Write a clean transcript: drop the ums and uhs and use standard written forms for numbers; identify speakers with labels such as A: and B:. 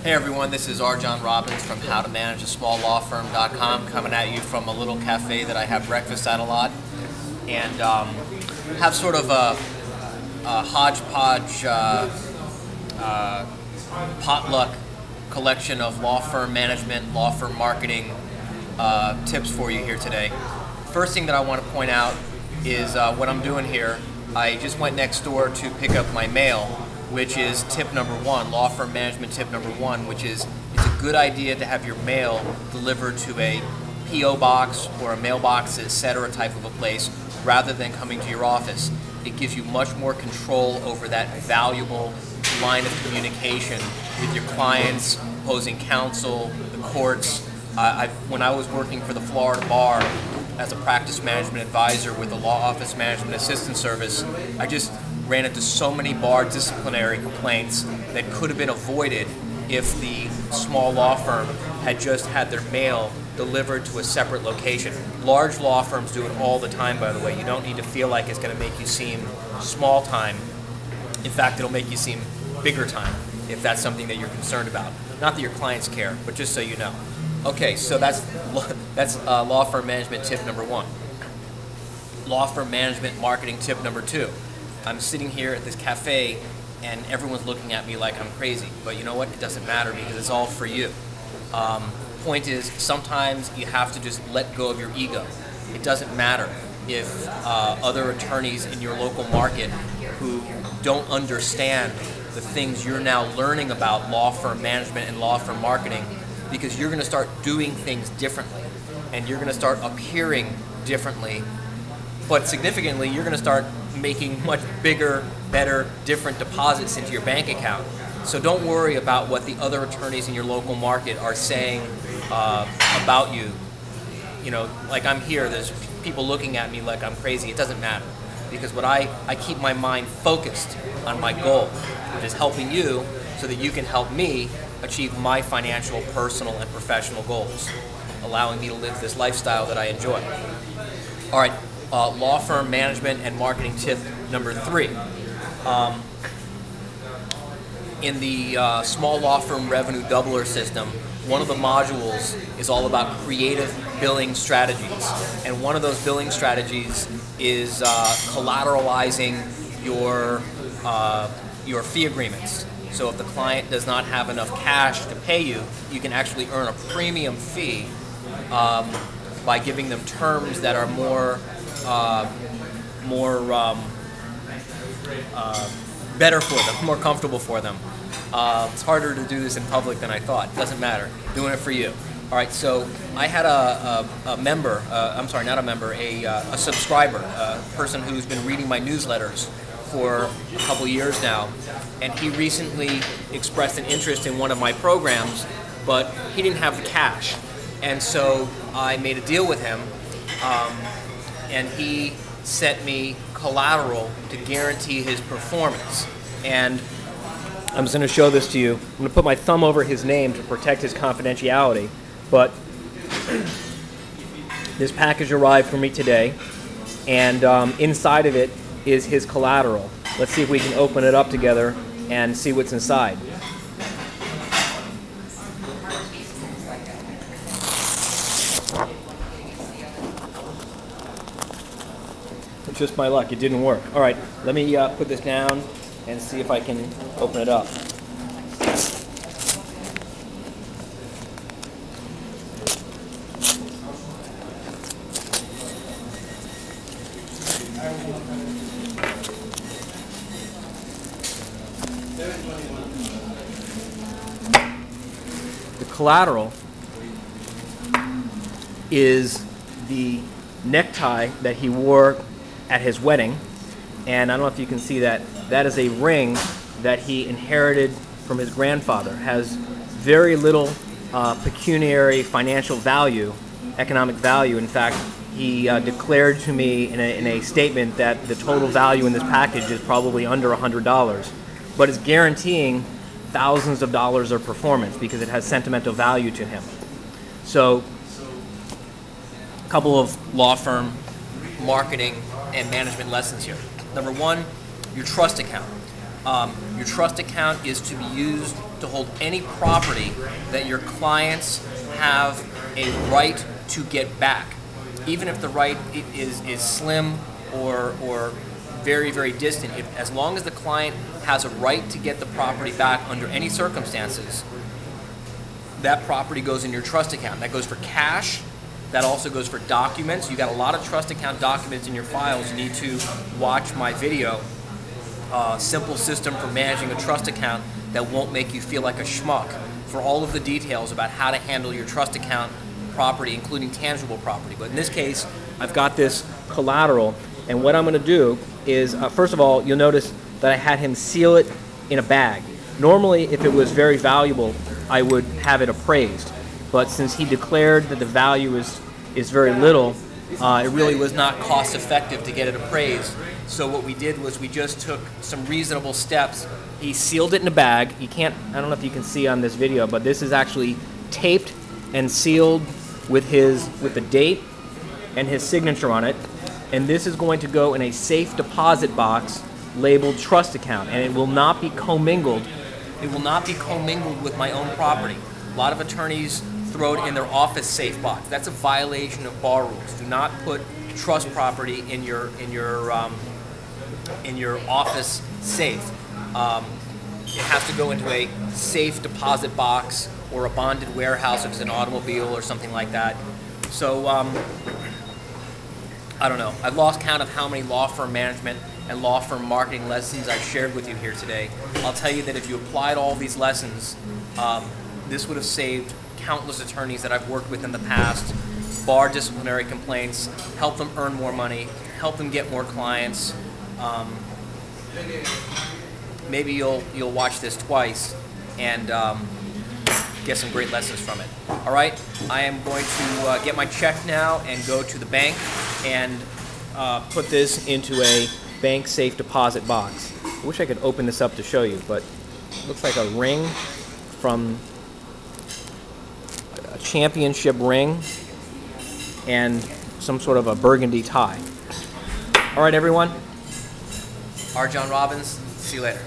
A: Hey everyone, this is R. John Robbins from HowToManageASmallLawFirm.com, coming at you from a little cafe that I have breakfast at a lot, and have sort of a hodgepodge potluck collection of law firm management, law firm marketing tips for you here today. First thing that I want to point out is what I'm doing here. I just went next door to pick up my mail, which is tip number one, law firm management tip number one, which is it's a good idea to have your mail delivered to a P.O. box or a mailbox, etc. type of a place rather than coming to your office. It gives you much more control over that valuable line of communication with your clients, opposing counsel, the courts. When I was working for the Florida Bar as a practice management advisor with the Law Office Management Assistance Service, I just ran into so many bar disciplinary complaints that could have been avoided if the small law firm had just had their mail delivered to a separate location. Large law firms do it all the time, by the way. You don't need to feel like it's going to make you seem small time. In fact, it'll make you seem bigger time if that's something that you're concerned about. Not that your clients care, but just so you know. Okay, so that's law firm management tip number one. Law firm management marketing tip number two. I'm sitting here at this cafe and everyone's looking at me like I'm crazy, but you know what? It doesn't matter because it's all for you. Point is, sometimes you have to just let go of your ego. It doesn't matter if other attorneys in your local market who don't understand the things you're now learning about law firm management and law firm marketing, because you're going to start doing things differently and you're going to start appearing differently, but significantly you're going to start making much bigger, better, different deposits into your bank account. So don't worry about what the other attorneys in your local market are saying about you. You know, like I'm here, there's people looking at me like I'm crazy. It doesn't matter, because what I keep my mind focused on my goal, which is helping you so that you can help me achieve my financial, personal, and professional goals, allowing me to live this lifestyle that I enjoy. All right. Law firm management and marketing tip number three. In the small law firm revenue doubler system, one of the modules is all about creative billing strategies. And one of those billing strategies is collateralizing your fee agreements. So if the client does not have enough cash to pay you, you can actually earn a premium fee by giving them terms that are better for them, more comfortable for them. It's harder to do this in public than I thought. It doesn't matter. Doing it for you. All right, so I had a member, I'm sorry, not a member, a subscriber, a person who's been reading my newsletters for a couple years now, and he recently expressed an interest in one of my programs, but he didn't have the cash. And so I made a deal with him, and he sent me collateral to guarantee his performance. And I'm just going to show this to you. I'm going to put my thumb over his name to protect his confidentiality, but this package arrived for me today, and inside of it is his collateral. Let's see if we can open it up together and see what's inside. Just my luck, it didn't work. All right, let me put this down and see if I can open it up. The collateral is the necktie that he wore at his wedding, and I don't know if you can see that. That is a ring that he inherited from his grandfather. Has very little pecuniary financial value, economic value. In fact, he declared to me in a statement that the total value in this package is probably under $100, but is guaranteeing thousands of dollars of performance because it has sentimental value to him. So, a couple of law firm marketing and management lessons here. Number one, your trust account. Your trust account is to be used to hold any property that your clients have a right to get back, even if the right is slim or very, very distant. As long as the client has a right to get the property back under any circumstances, that property goes in your trust account. That goes for cash. That also goes for documents. You got a lot of trust account documents in your files. You need to watch my video, Simple System for Managing a Trust Account That Won't Make You Feel Like a Schmuck, for all of the details about how to handle your trust account property, including tangible property. But in this case, I've got this collateral, and what I'm going to do is, first of all, you'll notice that I had him seal it in a bag. Normally, if it was very valuable, I would have it appraised. But since he declared that the value is very little, it really was not cost effective to get it appraised. So what we did was we just took some reasonable steps. He sealed it in a bag. You can't, I don't know if you can see on this video, but this is actually taped and sealed with the date and his signature on it. And this is going to go in a safe deposit box labeled trust account, and it will not be commingled. It will not be commingled with my own property. A lot of attorneys throw it in their office safe box. That's a violation of bar rules. Do not put trust property in your office safe. It has to go into a safe deposit box or a bonded warehouse if it's an automobile or something like that. So I don't know. I've lost count of how many law firm management and law firm marketing lessons I've shared with you here today. I'll tell you that if you applied all these lessons, this would have saved countless attorneys that I've worked with in the past, bar disciplinary complaints, help them earn more money, help them get more clients. Maybe you'll watch this twice and get some great lessons from it. All right, I am going to get my check now and go to the bank and put this into a bank safe deposit box. I wish I could open this up to show you, but it looks like a ring from a championship ring and some sort of a burgundy tie. All right, everyone. R. John Robbins. See you later.